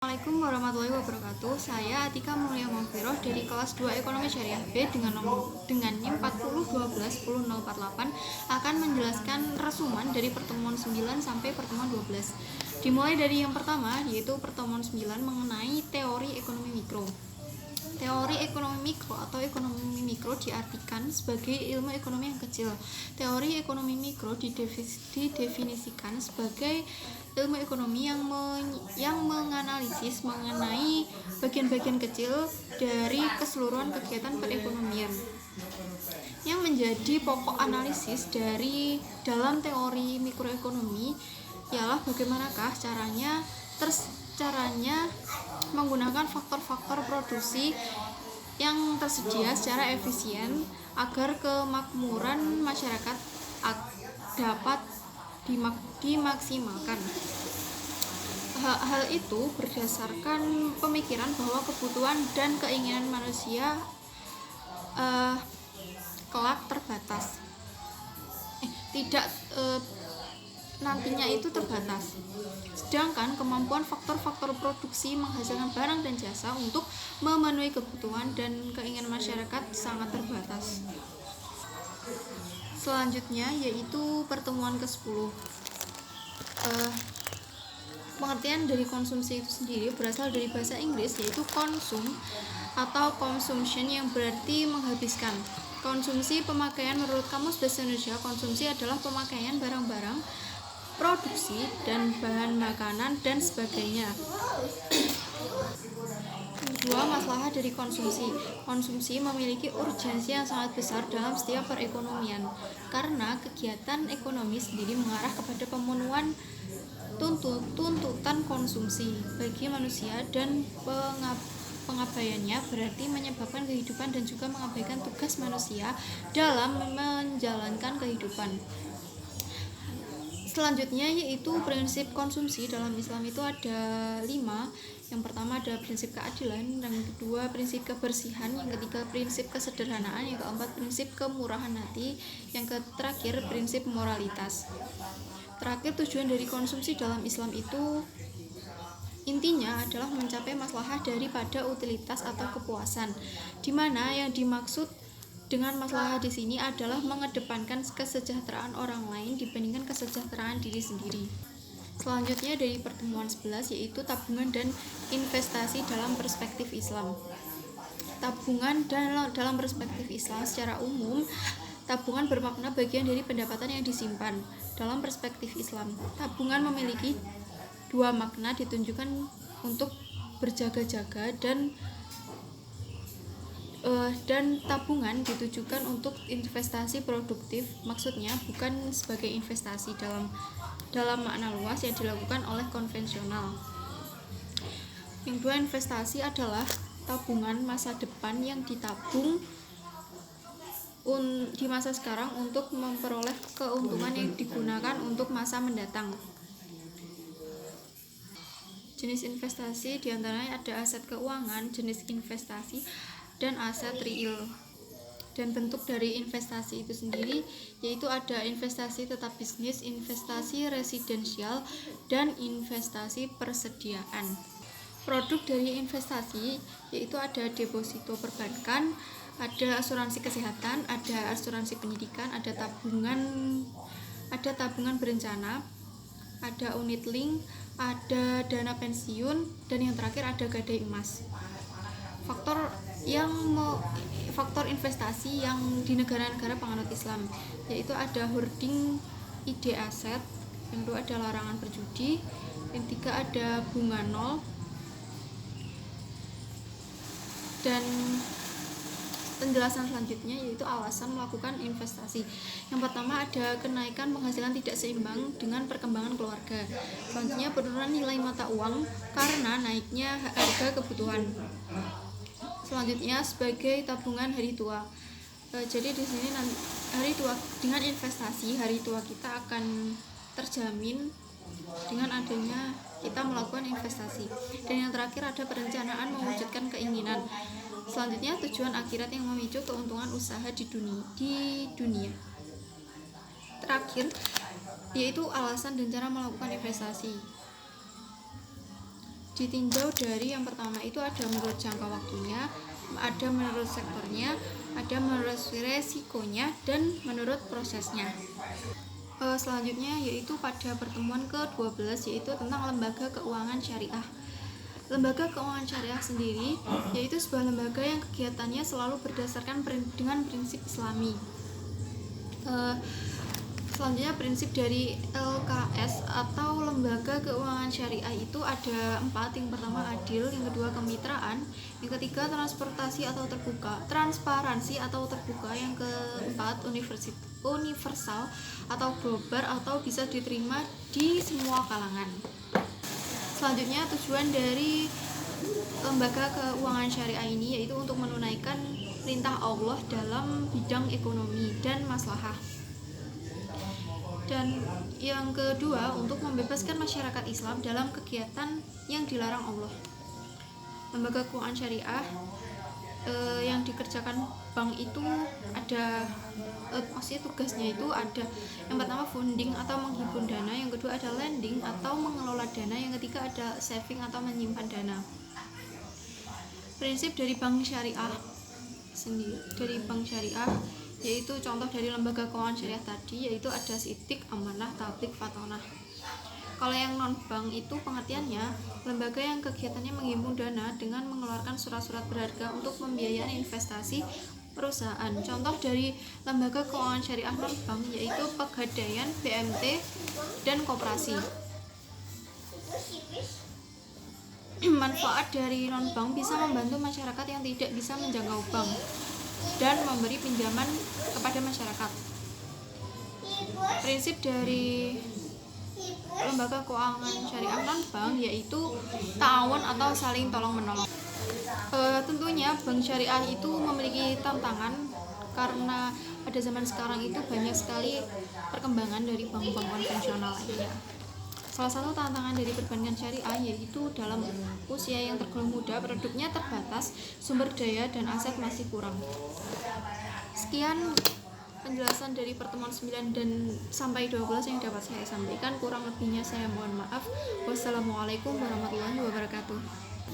Assalamualaikum warahmatullahi wabarakatuh. Saya Atika Mulia Maghfirah dari kelas 2 Ekonomi Syariah B dengan NIM 40121048 akan menjelaskan resuman dari pertemuan 9 sampai pertemuan 12. Dimulai dari yang pertama, yaitu pertemuan 9 mengenai teori ekonomi mikro. Teori ekonomi mikro atau ekonomi mikro diartikan sebagai ilmu ekonomi yang kecil. Teori ekonomi mikro didefinisikan sebagai ilmu ekonomi yang menganalisis mengenai bagian-bagian kecil dari keseluruhan kegiatan perekonomian. Yang menjadi pokok analisis dalam teori mikroekonomi ialah bagaimanakah caranya menggunakan faktor-faktor produksi yang tersedia secara efisien agar kemakmuran masyarakat dapat dimaksimalkan. Hal itu berdasarkan pemikiran bahwa kebutuhan dan keinginan manusia kelak terbatas. Nantinya itu terbatas. Sedangkan kemampuan faktor-faktor produksi menghasilkan barang dan jasa untuk memenuhi kebutuhan dan keinginan masyarakat sangat terbatas. Selanjutnya yaitu pertemuan ke-10. Pengertian dari konsumsi itu sendiri berasal dari bahasa Inggris, yaitu konsum atau consumption yang berarti menghabiskan. Konsumsi pemakaian menurut Kamus Bahasa Indonesia, konsumsi adalah pemakaian barang-barang, produksi dan bahan makanan dan sebagainya. Dua, masalah dari konsumsi. Konsumsi memiliki urgensi yang sangat besar dalam setiap perekonomian karena kegiatan ekonomi sendiri mengarah kepada pemenuhan tuntutan konsumsi bagi manusia, dan pengabaiannya berarti menyebabkan kehidupan dan juga mengabaikan tugas manusia dalam menjalankan kehidupan. Selanjutnya yaitu prinsip konsumsi dalam Islam itu ada 5. Yang pertama ada prinsip keadilan, yang kedua prinsip kebersihan, yang ketiga prinsip kesederhanaan, yang keempat prinsip kemurahan hati, yang terakhir prinsip moralitas. Terakhir, tujuan dari konsumsi dalam Islam itu intinya adalah mencapai maslahah daripada utilitas atau kepuasan, di mana yang dimaksud dengan masalah di sini adalah mengedepankan kesejahteraan orang lain dibandingkan kesejahteraan diri sendiri. Selanjutnya dari pertemuan 11 yaitu tabungan dan investasi dalam perspektif Islam. Tabungan dalam perspektif Islam secara umum, tabungan bermakna bagian dari pendapatan yang disimpan. Dalam perspektif Islam, tabungan memiliki 2 makna, ditunjukkan untuk berjaga-jaga dan tabungan ditujukan untuk investasi produktif, maksudnya bukan sebagai investasi dalam makna luas yang dilakukan oleh konvensional. Yang kedua, investasi adalah tabungan masa depan yang ditabung di masa sekarang untuk memperoleh keuntungan yang digunakan untuk masa mendatang. Jenis investasi diantaranya ada aset keuangan, jenis investasi, dan aset real. Dan bentuk dari investasi itu sendiri yaitu ada investasi tetap bisnis, investasi residensial, dan investasi persediaan. Produk dari investasi yaitu ada deposito perbankan, ada asuransi kesehatan, ada asuransi pendidikan, ada tabungan berencana, ada unit link, ada dana pensiun, dan yang terakhir ada gadai emas. Faktor investasi yang di negara-negara penganut Islam yaitu ada hoarding ide aset, yang kedua ada larangan berjudi, yang ketiga ada bunga nol, dan penjelasan selanjutnya yaitu alasan melakukan investasi. Yang pertama ada kenaikan penghasilan tidak seimbang dengan perkembangan keluarga. Selanjutnya penurunan nilai mata uang karena naiknya harga kebutuhan. Selanjutnya sebagai tabungan hari tua. Jadi di sini hari tua, dengan investasi hari tua kita akan terjamin dengan adanya kita melakukan investasi. Dan yang terakhir ada perencanaan mewujudkan keinginan. Selanjutnya tujuan akhirat yang memicu keuntungan usaha di dunia. Terakhir yaitu alasan dan cara melakukan investasi. ditinjau dari yang pertama itu ada menurut jangka waktunya, ada menurut sektornya, ada menurut resikonya, dan menurut prosesnya. Selanjutnya yaitu pada pertemuan ke-12 yaitu tentang lembaga keuangan syariah. Lembaga keuangan syariah sendiri yaitu sebuah lembaga yang kegiatannya selalu berdasarkan dengan prinsip Islami. Selanjutnya prinsip dari LKS atau lembaga keuangan syariah itu ada 4. Yang pertama adil, yang kedua kemitraan, yang ketiga transparansi atau terbuka, yang keempat universal atau global atau bisa diterima di semua kalangan. Selanjutnya tujuan dari lembaga keuangan syariah ini yaitu untuk menunaikan perintah Allah dalam bidang ekonomi dan maslahah. Dan yang kedua, untuk membebaskan masyarakat Islam dalam kegiatan yang dilarang Allah. Lembaga keuangan syariah yang dikerjakan bank itu ada maksudnya tugasnya itu ada yang pertama funding atau menghimpun dana, yang kedua ada lending atau mengelola dana, yang ketiga ada saving atau menyimpan dana. Prinsip dari bank syariah yaitu contoh dari lembaga keuangan syariah tadi yaitu ada sidik, amanah, tablik, fatonah. Kalau yang non bank itu pengertiannya lembaga yang kegiatannya menghimpun dana dengan mengeluarkan surat-surat berharga untuk membiayai investasi perusahaan. Contoh dari lembaga keuangan syariah non bank yaitu Pegadaian, BMT, dan koperasi. Manfaat dari non bank bisa membantu masyarakat yang tidak bisa menjangkau bank dan memberi pinjaman kepada masyarakat. Prinsip dari lembaga keuangan syariah non bank yaitu ta'awun atau saling tolong menolong. Tentunya bank syariah itu memiliki tantangan karena pada zaman sekarang itu banyak sekali perkembangan dari bank-bank konvensional lainnya. Salah satu tantangan dari perbankan syariah yaitu dalam usia yang tergolong muda, produknya terbatas, sumber daya dan aset masih kurang. Sekian penjelasan dari pertemuan 9 dan sampai 12 yang dapat saya sampaikan. Kurang lebihnya saya mohon maaf. Wassalamualaikum warahmatullahi wabarakatuh.